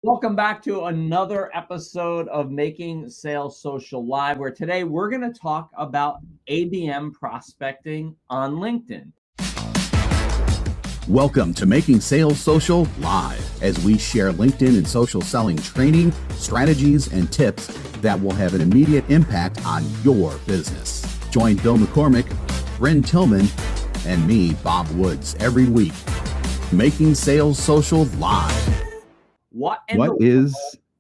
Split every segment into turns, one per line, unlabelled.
Welcome back to another episode of Making Sales Social Live, where today we're going to talk about ABM prospecting on LinkedIn.
Welcome to Making Sales Social Live, as we share LinkedIn and social selling training, strategies, and tips that will have an immediate impact on your business. Join Bill McCormick, Bryn Tillman, and me, Bob Woods, every week. Making Sales Social Live.
What
is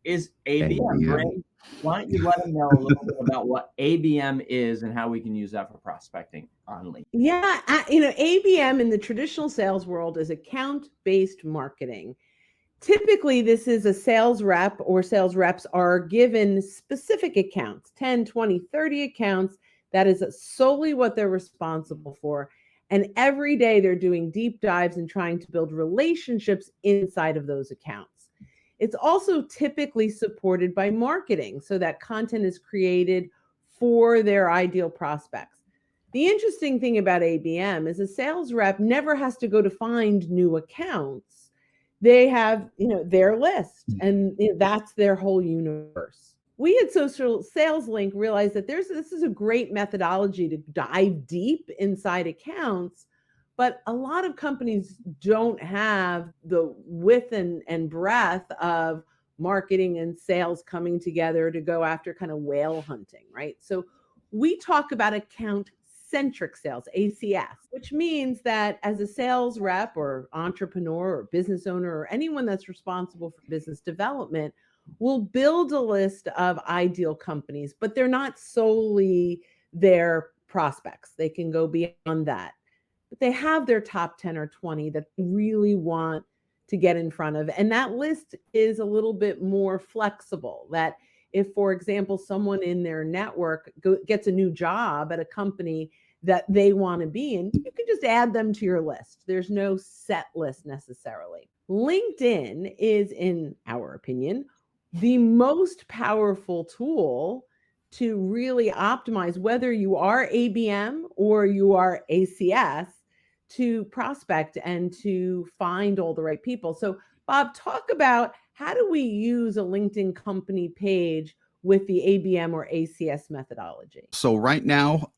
ABM? Bryn, why don't you let them know a little bit about what ABM is and how we can use that for prospecting on LinkedIn?
Yeah, ABM in the traditional sales world is account-based marketing. Typically, this is a sales rep or sales reps are given specific accounts, 10, 20, 30 accounts. That is solely what they're responsible for. And every day they're doing deep dives and trying to build relationships inside of those accounts. It's also typically supported by marketing, so that content is created for their ideal prospects. The interesting thing about ABM is a sales rep never has to go to find new accounts. They have, their list, and that's their whole universe. We at Social Sales Link realized that this is a great methodology to dive deep inside accounts, but a lot of companies don't have the width and breadth of marketing and sales coming together to go after kind of whale hunting, right? So we talk about account-centric sales, ACS, which means that as a sales rep or entrepreneur or business owner or anyone that's responsible for business development will build a list of ideal companies, but they're not solely their prospects. They can go beyond that. But they have their top 10 or 20 that they really want to get in front of. And that list is a little bit more flexible. That if, for example, someone in their network gets a new job at a company that they want to be in, you can just add them to your list. There's no set list necessarily. LinkedIn is, in our opinion, the most powerful tool to really optimize whether you are ABM or you are ACS to prospect and to find all the right people. So Bob, talk about how do we use a LinkedIn company page with the ABM or ACS methodology?
So right now,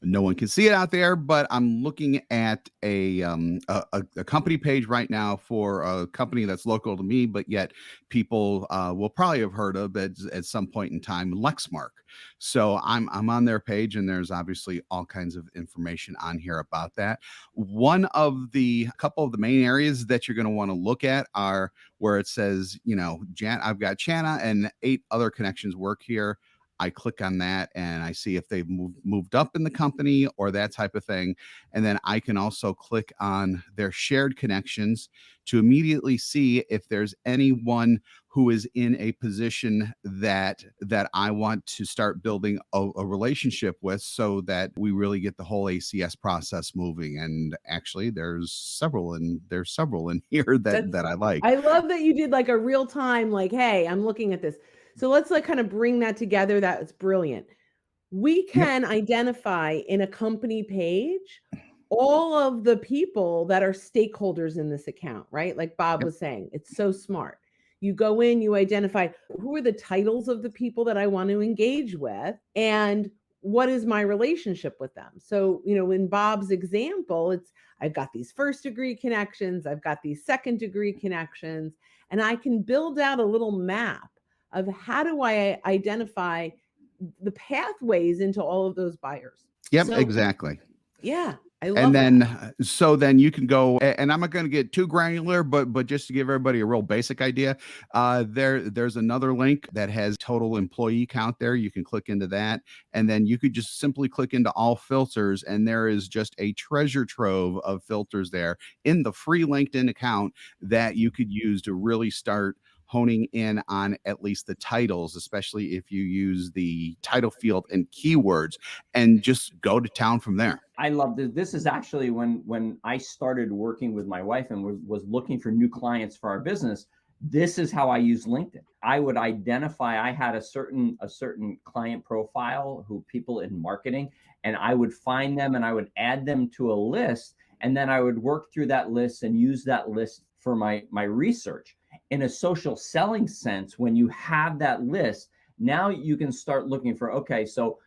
no one can see it out there, but I'm looking at a company page right now for a company that's local to me, but yet people will probably have heard of it at some point in time, Lexmark. So I'm on their page, and there's obviously all kinds of information on here about that. One of the couple of the main areas that you're going to want to look at are where it says, I've got Chana and 8 other connections work here. I click on that and I see if they've moved up in the company or that type of thing. And then I can also click on their shared connections to immediately see if there's anyone who is in a position that I want to start building a relationship with, so that we really get the whole ACS process moving. And actually there's several in here that I like.
I love that you did like a real time, like, hey, I'm looking at this. So let's kind of bring that together. That's brilliant. We can identify in a company page all of the people that are stakeholders in this account, right? Like Bob was saying, it's so smart. You go in, you identify who are the titles of the people that I want to engage with, and what is my relationship with them. So, in Bob's example, I've got these first degree connections, I've got these second degree connections, and I can build out a little map of how do I identify the pathways into all of those buyers.
Yep, exactly.
Yeah, I love
that. So then you can go, and I'm not going to get too granular, but just to give everybody a real basic idea, there's another link that has total employee count there. You can click into that, and then you could just simply click into all filters, and there is just a treasure trove of filters there in the free LinkedIn account that you could use to really start honing in on at least the titles, especially if you use the title field and keywords, and just go to town from there.
I love this. This is actually when I started working with my wife and was looking for new clients for our business. This is how I use LinkedIn. I would identify, I had a certain client profile, who people in marketing, and I would find them and I would add them to a list, and then I would work through that list and use that list for my research. in a social selling sense, when you have that list, now you can start looking for, okay, so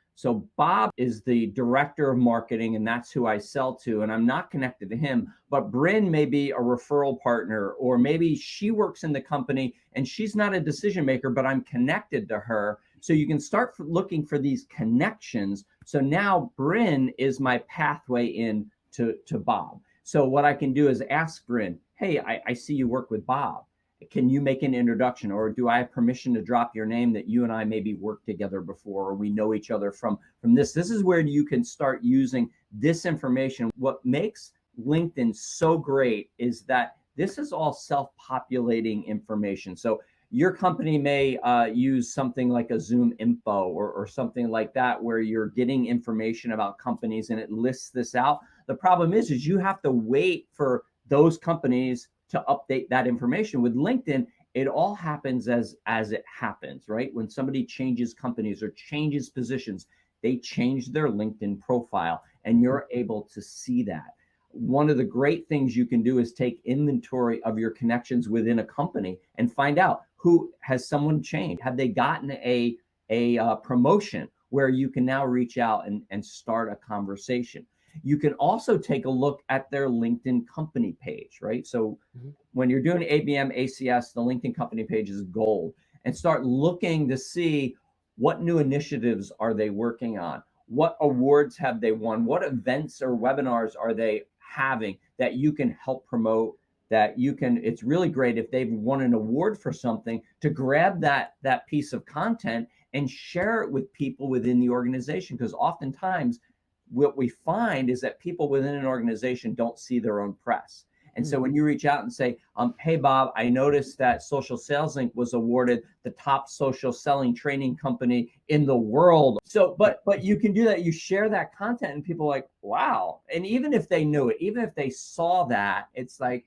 Bob is the director of marketing, and that's who I sell to, and I'm not connected to him. But Bryn may be a referral partner, or maybe she works in the company and she's not a decision maker, but I'm connected to her. So you can start looking for these connections. So now Bryn is my pathway in to Bob. So what I can do is ask Bryn, hey, I see you work with Bob. Can you make an introduction, or do I have permission to drop your name that you and I maybe worked together before, or we know each other from this? This is where you can start using this information. What makes LinkedIn so great is that this is all self-populating information. So your company may use something like a Zoom info or something like that, where you're getting information about companies and it lists this out. The problem is you have to wait for those companies to update that information. With LinkedIn, it all happens as it happens, right? When somebody changes companies or changes positions, they change their LinkedIn profile, and you're able to see that. One of the great things you can do is take inventory of your connections within a company and find out, who has someone changed? Have they gotten a promotion, where you can now reach out and start a conversation? You can also take a look at their LinkedIn company page, right? So when you're doing ABM ACS, the LinkedIn company page is gold, and start looking to see what new initiatives are they working on? What awards have they won? What events or webinars are they having that you can help promote? That you can, it's really great if they've won an award for something, to grab that piece of content and share it with people within the organization. Because oftentimes what we find is that people within an organization don't see their own press. And so when you reach out and say, hey, Bob, I noticed that Social Sales Link was awarded the top social selling training company in the world. So, but you can do that. You share that content and people are like, wow. And even if they knew it, even if they saw that, it's like,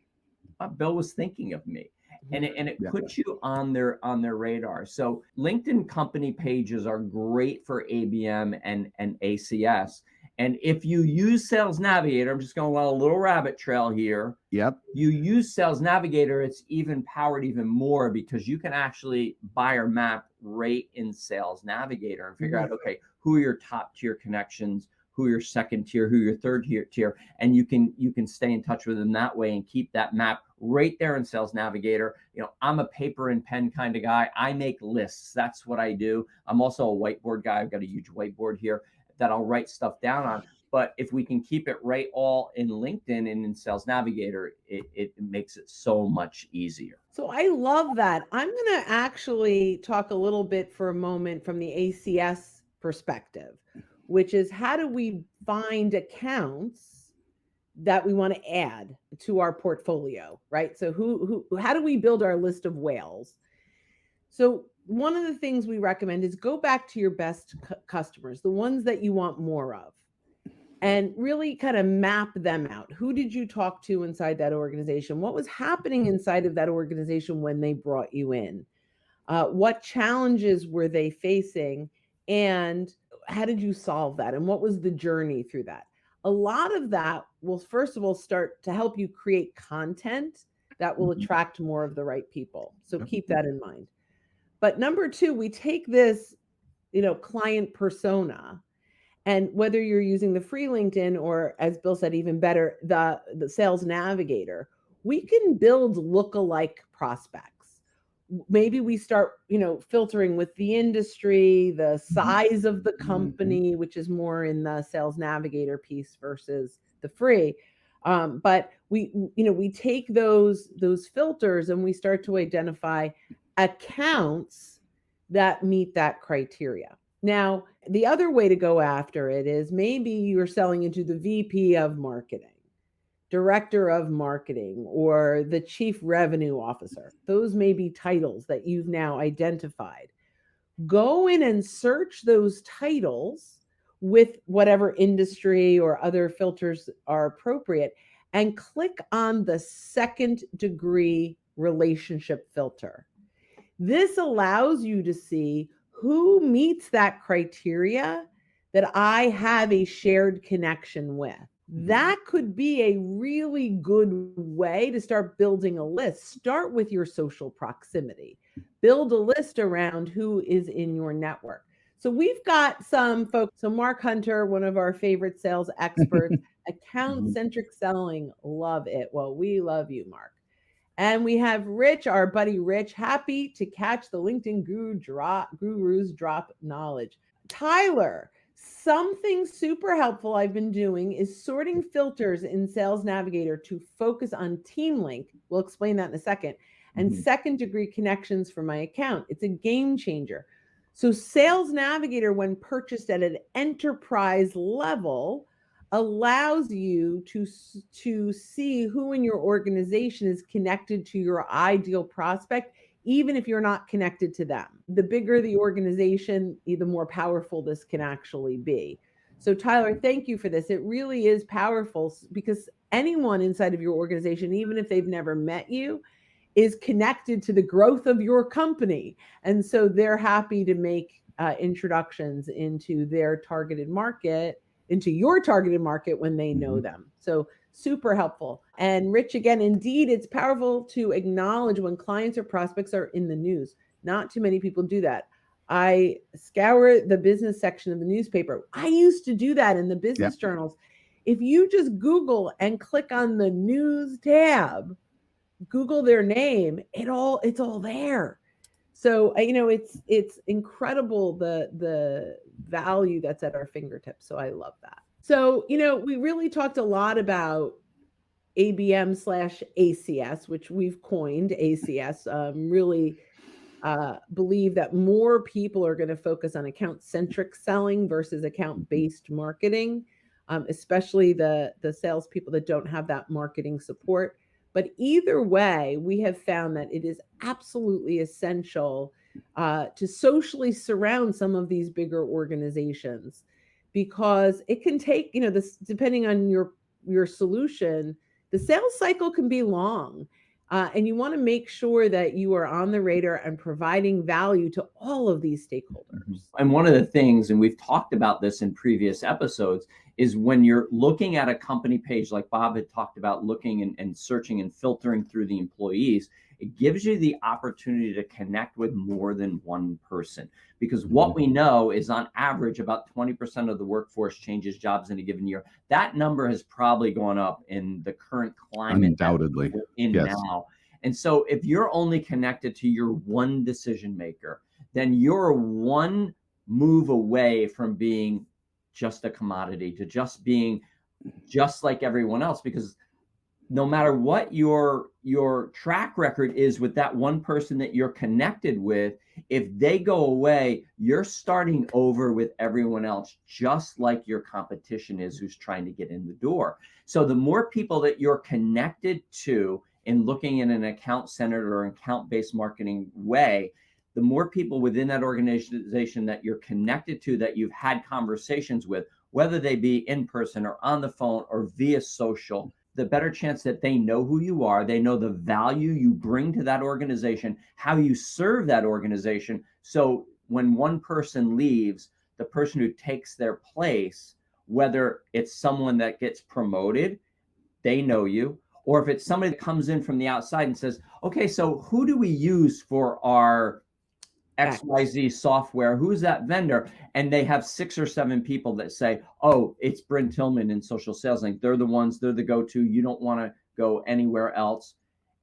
Bill was thinking of me. And it puts you on their radar. So LinkedIn company pages are great for ABM and ACS. And if you use Sales Navigator, I'm just going on a little rabbit trail here.
Yep.
You use Sales Navigator, it's even powered even more, because you can actually buyer map right in Sales Navigator and figure out, okay, who are your top tier connections, who are your second tier, who are your third tier, and you can stay in touch with them that way and keep that map right there in Sales Navigator. You know, I'm a paper and pen kind of guy. I make lists. That's what I do. I'm also a whiteboard guy. I've got a huge whiteboard here that I'll write stuff down on. But if we can keep it right all in LinkedIn and in Sales Navigator, it makes it so much easier.
So I love that. I'm going to actually talk a little bit for a moment from the ACS perspective, which is, how do we find accounts that we want to add to our portfolio, right? So how do we build our list of whales? So one of the things we recommend is go back to your best customers, the ones that you want more of, and really kind of map them out. Who did you talk to inside that organization? What was happening inside of that organization when they brought you in? What challenges were they facing? And how did you solve that? And what was the journey through that? A lot of that will, first of all, start to help you create content that will attract more of the right people. So keep that in mind. But number two, we take this, client persona, and whether you're using the free LinkedIn or, as Bill said, even better, the Sales Navigator, we can build lookalike prospects. Maybe we start, filtering with the industry, the size of the company, which is more in the Sales Navigator piece versus the free. But we take those filters and we start to identify accounts that meet that criteria. Now, the other way to go after it is, maybe you're selling into the VP of marketing, director of marketing, or the chief revenue officer. Those may be titles that you've now identified. Go in and search those titles with whatever industry or other filters are appropriate, and click on the second degree relationship filter. This allows you to see who meets that criteria that I have a shared connection with. That could be a really good way to start building a list. Start with your social proximity. Build a list around who is in your network. So we've got some folks. So Mark Hunter, one of our favorite sales experts, account-centric selling, love it. Well, we love you, Mark. And we have Rich, our buddy Rich, happy to catch the LinkedIn gurus drop knowledge. Tyler, something super helpful I've been doing is sorting filters in Sales Navigator to focus on team link. We'll explain that in a second. And second degree connections for my account. It's a game changer. So Sales Navigator, when purchased at an enterprise level, allows you to see who in your organization is connected to your ideal prospect, even if you're not connected to them. The bigger the organization, the more powerful this can actually be. So Tyler, thank you for this. It really is powerful because anyone inside of your organization, even if they've never met you, is connected to the growth of your company. And so they're happy to make introductions into their targeted market, into your targeted market when they know them. So super helpful. And Rich, again, indeed, it's powerful to acknowledge when clients or prospects are in the news. Not too many people do that. I scour the business section of the newspaper. I used to do that in the business journals. If you just Google and click on the news tab, Google their name, it's all there. So it's incredible the value that's at our fingertips. So I love that. So we really talked a lot about ABM/ACS, which we've coined ACS. Really believe that more people are going to focus on account-centric selling versus account-based marketing, especially the salespeople that don't have that marketing support. But either way, we have found that it is absolutely essential to socially surround some of these bigger organizations, because it can take, this, depending on your solution, the sales cycle can be long. And you want to make sure that you are on the radar and providing value to all of these stakeholders.
And one of the things, and we've talked about this in previous episodes, is when you're looking at a company page, like Bob had talked about, looking and searching and filtering through the employees, it gives you the opportunity to connect with more than one person. Because what we know is, on average, about 20% of the workforce changes jobs in a given year. That number has probably gone up in the current climate
undoubtedly
that we're in now. And so if you're only connected to your one decision maker, then you're one move away from being just a commodity, to just being just like everyone else. Because no matter what your track record is with that one person that you're connected with, if they go away, you're starting over with everyone else, just like your competition is, who's trying to get in the door. So the more people that you're connected to in looking in an account-centered or account-based marketing way, the more people within that organization that you're connected to, that you've had conversations with, whether they be in person or on the phone or via social, the better chance that they know who you are, they know the value you bring to that organization, how you serve that organization. So when one person leaves, the person who takes their place, whether it's someone that gets promoted, they know you, or if it's somebody that comes in from the outside and says, okay, so who do we use for our XYZ software? Who's that vendor? And they have 6 or 7 people that say, oh, it's Bryn Tillman in Social Sales Link. They're the go-to. You don't want to go anywhere else.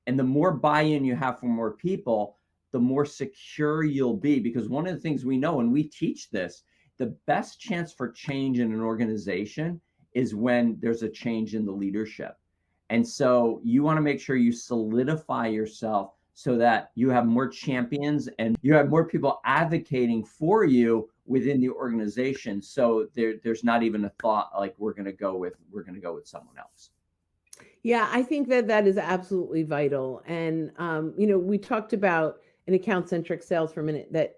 And the more buy-in you have from more people, the more secure you'll be. Because one of the things we know, and we teach this, the best chance for change in an organization is when there's a change in the leadership. And so you want to make sure you solidify yourself so that you have more champions and you have more people advocating for you within the organization. So there's not even a thought like we're going to go with someone else.
Yeah, I think that is absolutely vital. And we talked about an account-centric sales for a minute, that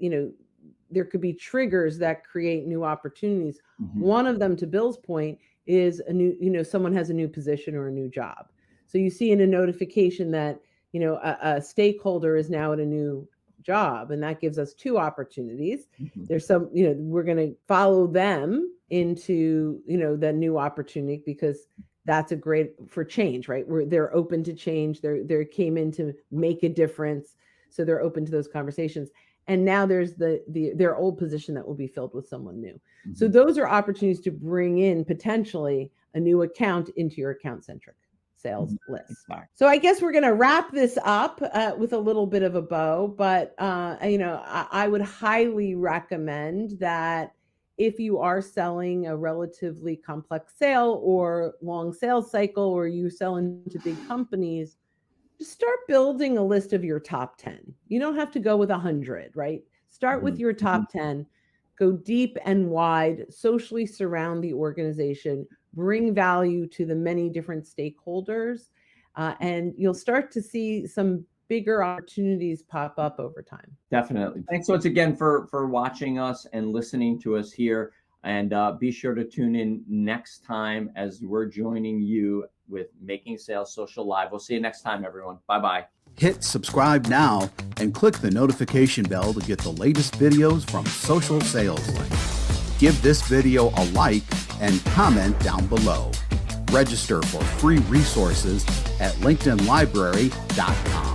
there could be triggers that create new opportunities. One of them, to Bill's point, is a new, someone has a new position or a new job. So you see in a notification that a stakeholder is now at a new job, and that gives us 2 opportunities. There's some, we're going to follow them into, the new opportunity, because that's a great for change, right? Where they're open to change. They came in to make a difference. So they're open to those conversations. And now there's their old position that will be filled with someone new. Mm-hmm. So those are opportunities to bring in potentially a new account into your account-centric sales list. So I guess we're going to wrap this up with a little bit of a bow, but I would highly recommend that if you are selling a relatively complex sale or long sales cycle, or you sell into big companies, just start building a list of your top 10. You don't have to go with 100, right? Start with your top 10, go deep and wide, socially surround the organization, bring value to the many different stakeholders, and you'll start to see some bigger opportunities pop up over time.
Definitely. Thanks once again for watching us and listening to us here. And be sure to tune in next time as we're joining you with Making Sales Social Live. We'll see you next time, everyone. Bye-bye.
Hit subscribe now and click the notification bell to get the latest videos from Social Sales Link. Give this video a like and comment down below. Register for free resources at linkedinlibrary.com.